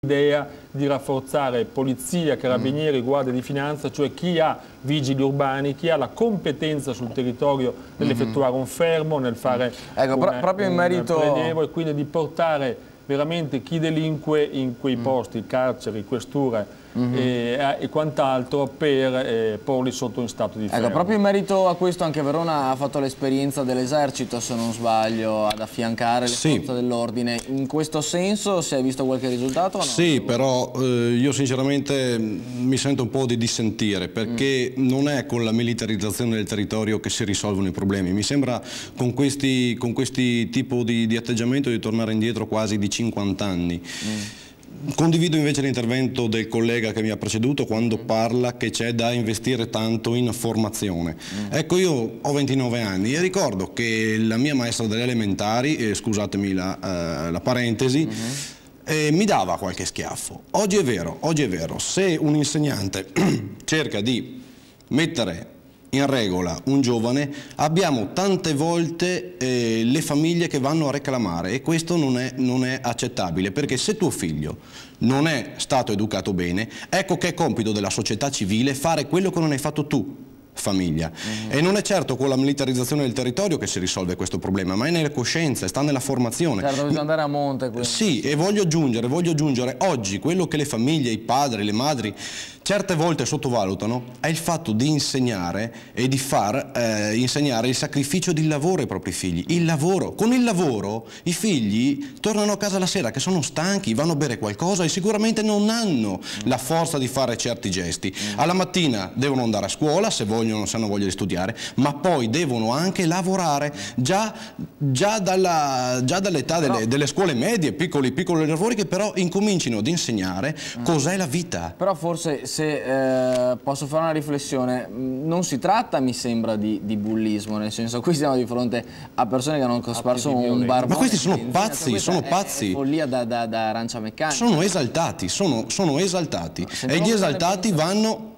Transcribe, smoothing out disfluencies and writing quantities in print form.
L'idea di rafforzare polizia, carabinieri, guardia di finanza, cioè chi ha vigili urbani, chi ha la competenza sul territorio nell'effettuare un fermo, nel fare proprio in merito prelievo, e quindi di portare veramente chi delinque in quei posti, carceri, questure e quant'altro, per porli sotto in stato di fermo. Proprio in merito a questo anche Verona ha fatto l'esperienza dell'esercito, se non sbaglio, ad affiancare le forze dell'ordine. In questo senso si è visto qualche risultato o no? Sì, però io sinceramente mi sento un po' di dissentire, perché non è con la militarizzazione del territorio che si risolvono i problemi. Mi sembra con questi tipo di atteggiamento di tornare indietro quasi di 50 anni. Condivido invece l'intervento del collega che mi ha preceduto quando parla che c'è da investire tanto in formazione. Ecco, io ho 29 anni e ricordo che la mia maestra delle elementari, scusatemi la parentesi, mi dava qualche schiaffo. Oggi è vero, se un insegnante cerca di mettere in regola un giovane, abbiamo tante volte le famiglie che vanno a reclamare, e questo non è accettabile, perché se tuo figlio non è stato educato bene, ecco che è compito della società civile fare quello che non hai fatto tu, famiglia. E non è certo con la militarizzazione del territorio che si risolve questo problema, ma è nelle coscienze, sta nella formazione. Certo, bisogna andare a monte. Quindi. Sì, e voglio aggiungere, oggi quello che le famiglie, i padri, le madri certe volte sottovalutano è il fatto di insegnare e di far insegnare il sacrificio del lavoro ai propri figli. Il lavoro. Con il lavoro i figli tornano a casa la sera che sono stanchi, vanno a bere qualcosa e sicuramente non hanno la forza di fare certi gesti. Alla mattina devono andare a scuola se hanno voglia di studiare, ma poi devono anche lavorare già dall'età delle scuole medie, piccoli lavori che però incomincino ad insegnare cos'è la vita. Però forse, se posso fare una riflessione, non si tratta, mi sembra, di bullismo, nel senso, qui siamo di fronte a persone che hanno cosparso un barbone. Ma questi sono pazzi, sono pazzi. È follia da arancia meccanica. Sono esaltati, sono esaltati. E gli esaltati vanno...